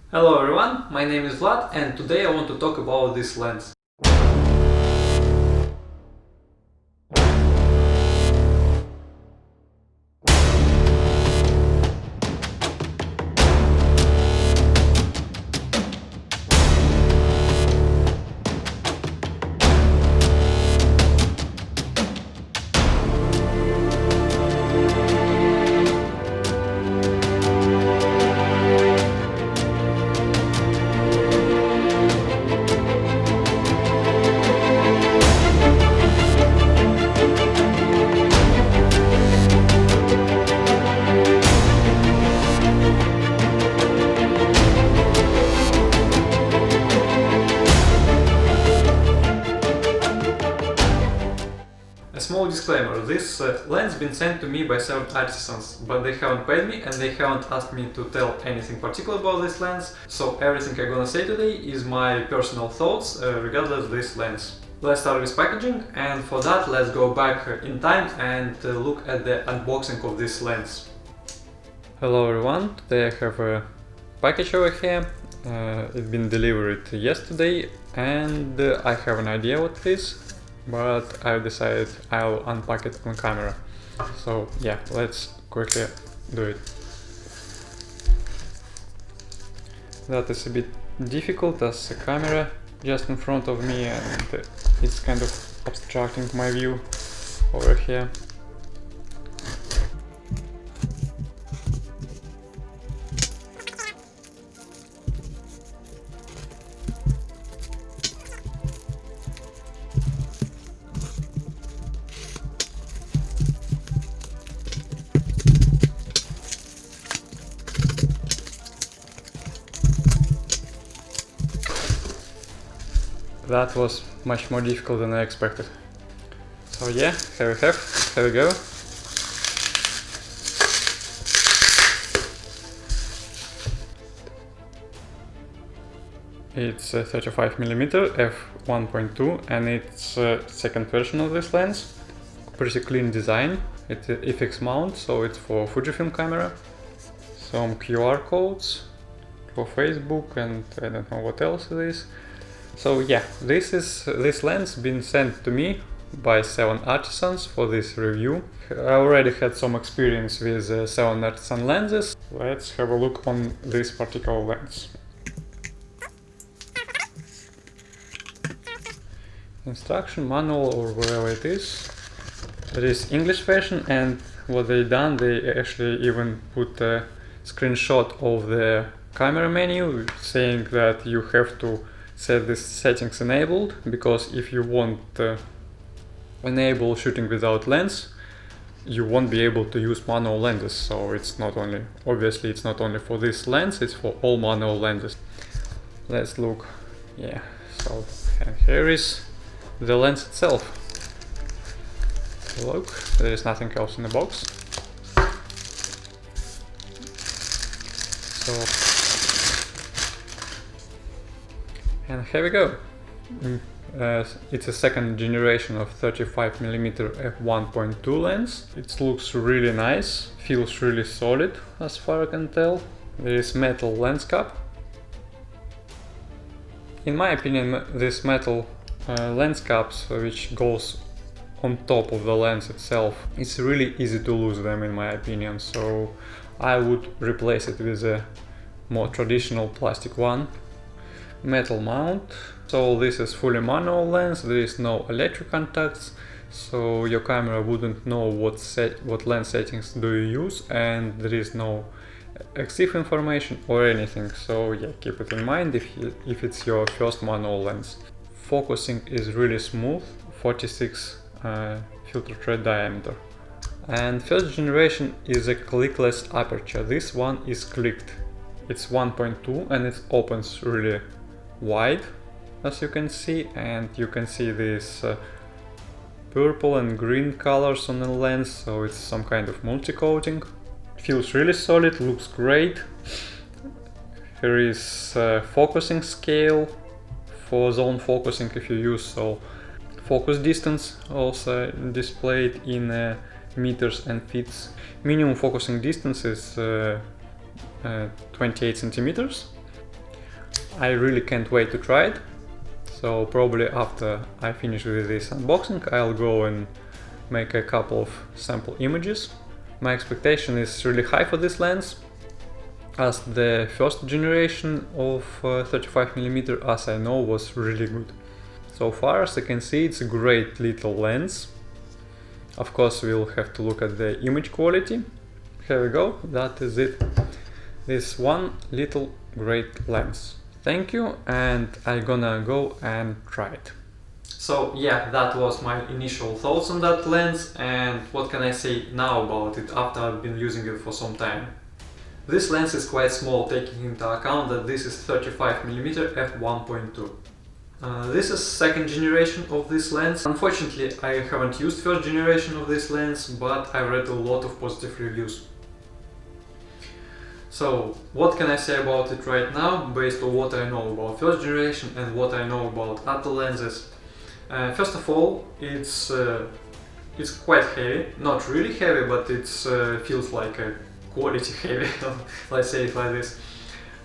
Hello everyone, my name is Vlad and today I want to talk about this lens. A small disclaimer, this lens been sent to me by 7artisans, but they haven't paid me and they haven't asked me to tell anything particular about this lens, so everything I'm gonna say today is my personal thoughts regardless of this lens. Let's start with packaging, and for that let's go back in time and look at the unboxing of this lens. Hello everyone, today I have a package over here. It's been delivered yesterday and I have an idea what it is, but I've decided I'll unpack it on camera. So yeah, let's quickly do it. That is a bit difficult as the camera just in front of me and it's kind of obstructing my view over here. That was much more difficult than I expected. So yeah, here we go. It's a 35mm f1.2 and it's a second version of this lens. Pretty clean design. It's a FX mount, so it's for Fujifilm camera. Some QR codes for Facebook and I don't know what else it is. So yeah, this lens been sent to me by 7artisans for this review. I already had some experience with 7artisan lenses. Let's have a look on this particular lens. Instruction manual or wherever it is. There is English version, and what they done, they actually even put a screenshot of the camera menu saying that you have to set these settings enabled, because if you want enable shooting without lens, you won't be able to use manual lenses. So it's not only, obviously it's not only for this lens, it's for all manual lenses. Let's look. Yeah, so and here is the lens itself. Look, there is nothing else in the box. So and here we go. It's a second generation of 35mm f1.2 lens. It looks really nice, feels really solid as far as I can tell. There is metal lens cap. In my opinion, this metal lens caps, which goes on top of the lens itself, it's really easy to lose them in my opinion, so I would replace it with a more traditional plastic one. Metal mount. So this is fully manual lens, there is no electric contacts, so your camera wouldn't know what lens settings do you use, and there is no EXIF information or anything, so yeah, keep it in mind if it's your first manual lens. Focusing is really smooth, 46 filter thread diameter. And first generation is a clickless aperture, this one is clicked. It's 1.2 and it opens really wide, as you can see, and you can see these purple and green colors on the lens, so it's some kind of multi-coating. Feels really solid, looks great. Here is focusing scale for zone focusing if you use, so focus distance also displayed in meters and feet. Minimum focusing distance is 28 centimeters. I really can't wait to try it. So probably after I finish with this unboxing, I'll go and make a couple of sample images. My expectation is really high for this lens, as the first generation of 35mm, as I know, was really good. So far as I can see, it's a great little lens. Of course, we'll have to look at the image quality. Here we go, that is it. This one little great lens. Thank you, and I'm gonna go and try it. So yeah, that was my initial thoughts on that lens, and what can I say now about it after I've been using it for some time. This lens is quite small, taking into account that this is 35mm f1.2. This is second generation of this lens. Unfortunately, I haven't used first generation of this lens, but I read a lot of positive reviews. So, what can I say about it right now, based on what I know about first generation and what I know about other lenses? First of all, it's quite heavy. Not really heavy, but it feels like a quality heavy, let's say it like this.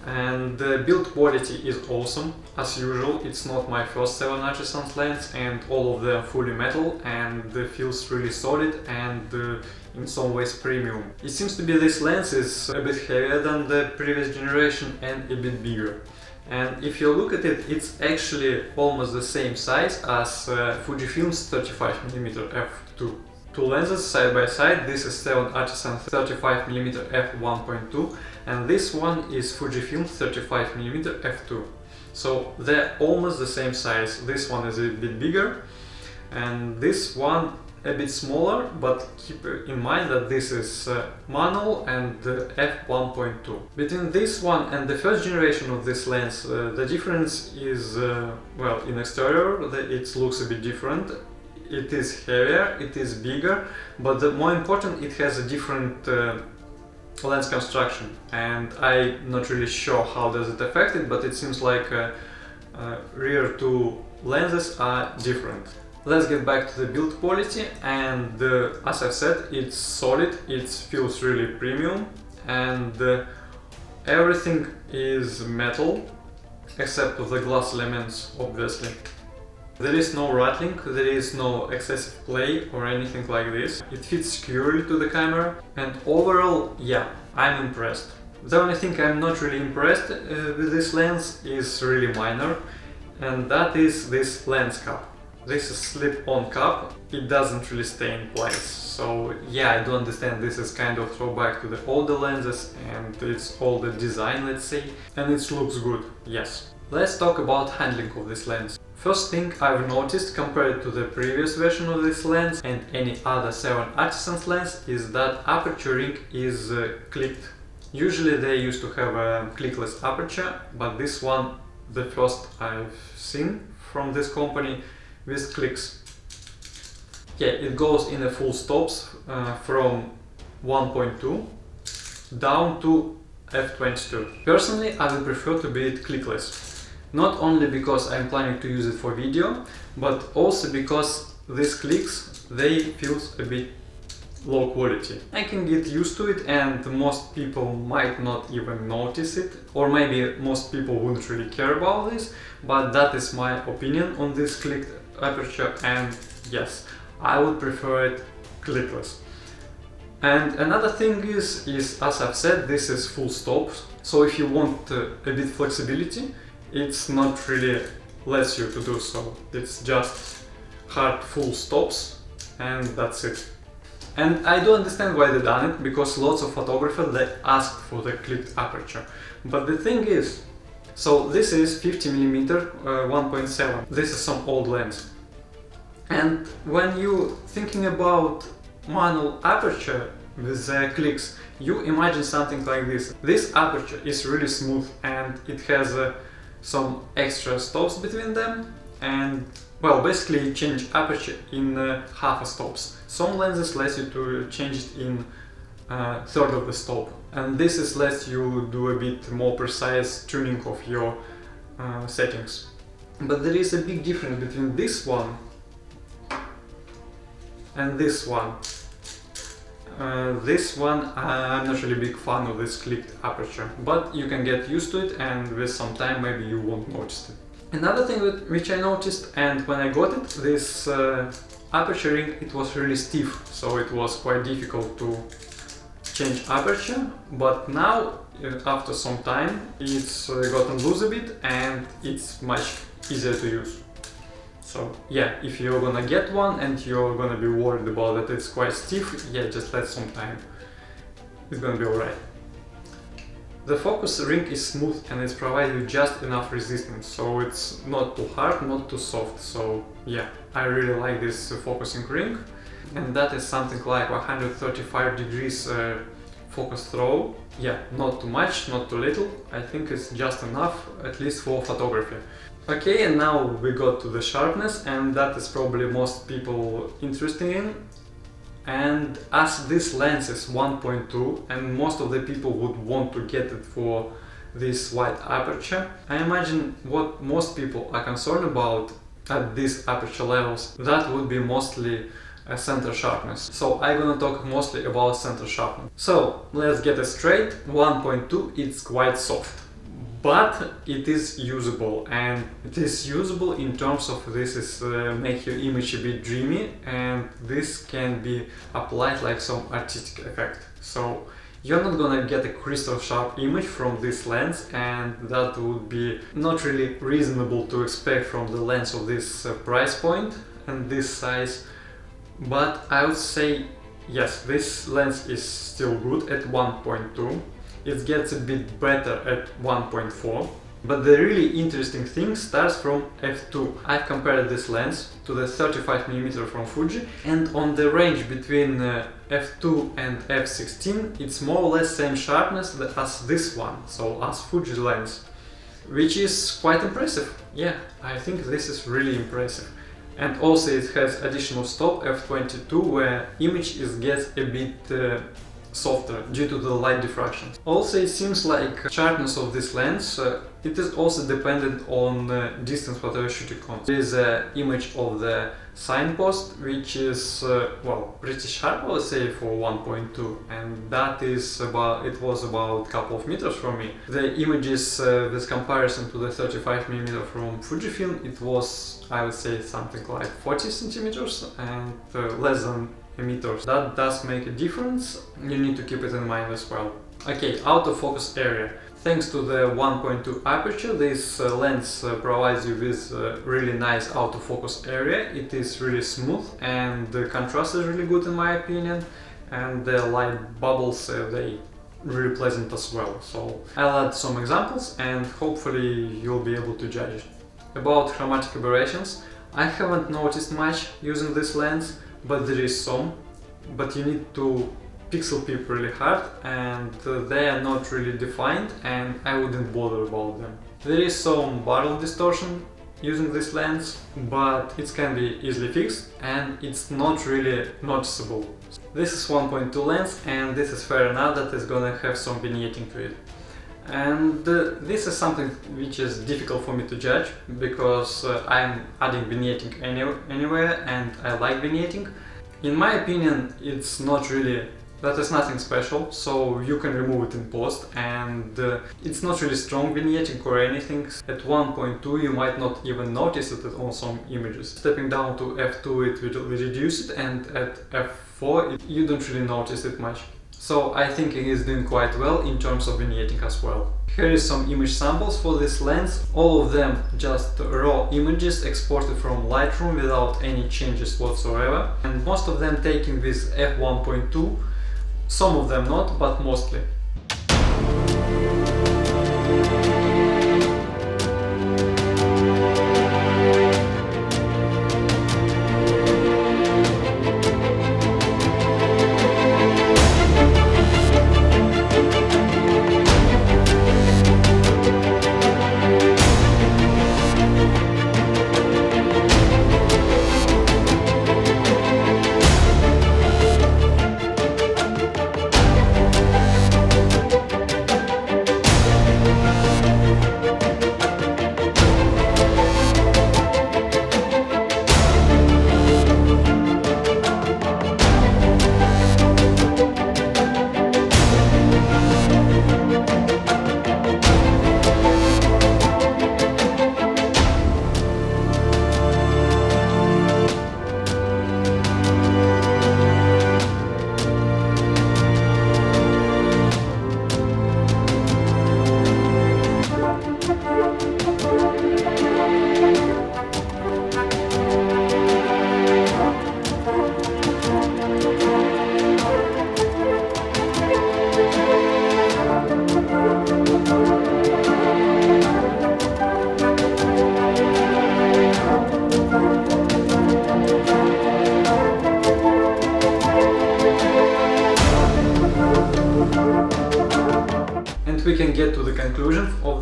And the build quality is awesome, as usual. It's not my first 7artisans lens, and all of them fully metal, and it feels really solid and in some ways premium. It seems to be this lens is a bit heavier than the previous generation and a bit bigger. And if you look at it, it's actually almost the same size as Fujifilm's 35mm f2. Two lenses side by side. This is 7artisans 35mm f1.2 and this one is Fujifilm 35mm f2. So they're almost the same size. This one is a bit bigger and this one a bit smaller, but keep in mind that this is manual and f1.2. Between this one and the first generation of this lens, the difference is, well, in exterior it looks a bit different. It is heavier, it is bigger, but the more important, it has a different lens construction, and I'm not really sure how does it affect it, but it seems like rear two lenses are different. Let's get back to the build quality, and as I've said, it's solid, it feels really premium, and everything is metal except for the glass elements, obviously. There is no rattling, there is no excessive play or anything like this. It fits securely to the camera, and overall, yeah, I'm impressed. The only thing I'm not really impressed with this lens is really minor, and that is this lens cap. This is slip-on cap, it doesn't really stay in place. So yeah, I do understand this is kind of throwback to the older lenses and it's older design, let's say, and it looks good, yes. Let's talk about handling of this lens. First thing I've noticed compared to the previous version of this lens and any other 7artisans lens is that aperture ring is clicked. Usually they used to have a clickless aperture, but this one, the first I've seen from this company, with clicks. Yeah, it goes in a full stops from 1.2 down to f22. Personally, I would prefer to be it clickless. Not only because I'm planning to use it for video, but also because these clicks, they feel a bit low quality. I can get used to it and most people might not even notice it, or maybe most people wouldn't really care about this, but that is my opinion on this clicked aperture, and yes, I would prefer it clickless. And another thing is as I've said, this is full stops, so if you want a bit flexibility, it's not really lets you to do so. It's just hard full stops and that's it. And I do understand why they done it, because lots of photographers they asked for the clicked aperture. But the thing is, so this is 50mm 1.7. This is some old lens. And when you thinking about manual aperture with the clicks, you imagine something like this. This aperture is really smooth and it has some extra stops between them, and well, basically you change aperture in half a stops. Some lenses let you to change it in third of the stop, and this is lets you do a bit more precise tuning of your settings. But there is a big difference between this one and this one. This one, I'm not really a big fan of this clicked aperture, but you can get used to it, and with some time maybe you won't notice it. Another thing which I noticed, and when I got it, this aperture ring, it was really stiff, so it was quite difficult to change aperture, but now after some time it's gotten loose a bit and it's much easier to use. So yeah, if you're gonna get one and you're gonna be worried about that it's quite stiff, yeah, just let some time. It's gonna be alright. The focus ring is smooth and it's provided with just enough resistance, so it's not too hard, not too soft. So yeah, I really like this focusing ring, and that is something like 135 degrees focus throw. Yeah, not too much, not too little. I think it's just enough, at least for photography. Okay, and now we got to the sharpness, and that is probably most people interested in. And as this lens is 1.2 and most of the people would want to get it for this wide aperture, I imagine what most people are concerned about at these aperture levels, that would be mostly center sharpness. So I'm gonna talk mostly about center sharpness. So let's get it straight, 1.2 it's quite soft. But it is usable, and it is usable in terms of this is make your image a bit dreamy, and this can be applied like some artistic effect. So you're not gonna get a crystal sharp image from this lens, and that would be not really reasonable to expect from the lens of this price point and this size. But I would say yes, this lens is still good at 1.2. It gets a bit better at 1.4, but the really interesting thing starts from f2. I've compared this lens to the 35mm from Fuji, and on the range between f2 and f16 it's more or less same sharpness as this one, so as Fuji's lens, which is quite impressive. Yeah, I think this is really impressive. And also it has additional stop f22 where image gets a bit softer due to the light diffraction. Also, it seems like sharpness of this lens, it is also dependent on distance what you're shooting on. There is an image of the signpost which is well, pretty sharp, I would say, for 1.2, and that is about, it was about a couple of meters from me. The images with comparison to the 35mm from Fujifilm, it was, I would say, something like 40 centimeters and less than a meter. That does make a difference. You need to keep it in mind as well. Okay, autofocus area. Thanks to the 1.2 aperture, this lens provides you with really nice autofocus area. It is really smooth and the contrast is really good in my opinion, and the light bubbles, they really pleasant as well. So I'll add some examples and hopefully you'll be able to judge it. About chromatic aberrations, I haven't noticed much using this lens, but there is some, but you need to pixel peep really hard, and they are not really defined, and I wouldn't bother about them. There is some barrel distortion using this lens, but it can be easily fixed and it's not really noticeable. This is 1.2 lens, and this is fair enough that is gonna have some vignetting to it. And this is something which is difficult for me to judge, because I'm adding vignetting anywhere and I like vignetting. In my opinion, it's not really, that is nothing special, so you can remove it in post, and it's not really strong vignetting or anything. At 1.2 you might not even notice it on some images. Stepping down to f2 it will reduce it, and at f4 you don't really notice it much. So I think it is doing quite well in terms of vignetting as well. Here is some image samples for this lens, all of them just raw images exported from Lightroom without any changes whatsoever, and most of them taken with f1.2, some of them not, but mostly.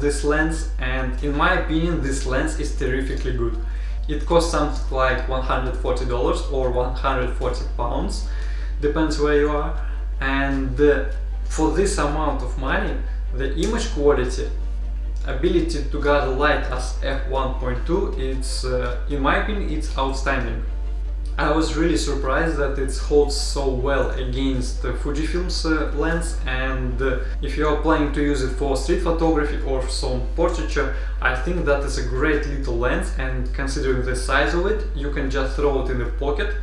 of this lens, and in my opinion this lens is terrifically good. It costs something like $140 or 140 pounds, depends where you are, and for this amount of money, the image quality, ability to gather light as f1.2, it's in my opinion it's outstanding. I was really surprised that it holds so well against Fujifilm's lens, and if you are planning to use it for street photography or some portraiture, I think that is a great little lens, and considering the size of it, you can just throw it in the pocket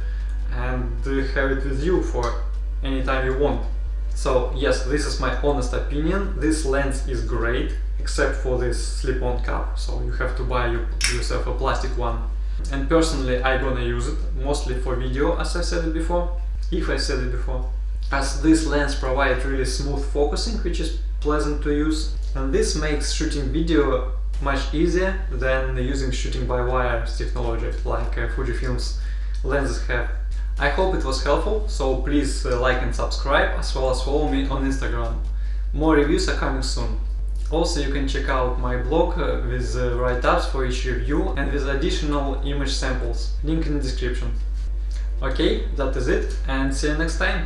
and have it with you for any time you want. So yes, this is my honest opinion, this lens is great, except for this slip-on cap, so you have to buy yourself a plastic one. And personally I'm gonna use it mostly for video, as I said it before, if I said it before, as this lens provides really smooth focusing, which is pleasant to use, and this makes shooting video much easier than using shooting by wires technology like Fujifilm's lenses have. I hope it was helpful, so please like and subscribe, as well as follow me on Instagram. More reviews are coming soon. Also, you can check out my blog with write-ups for each review and with additional image samples, link in the description. Okay, that is it, and see you next time!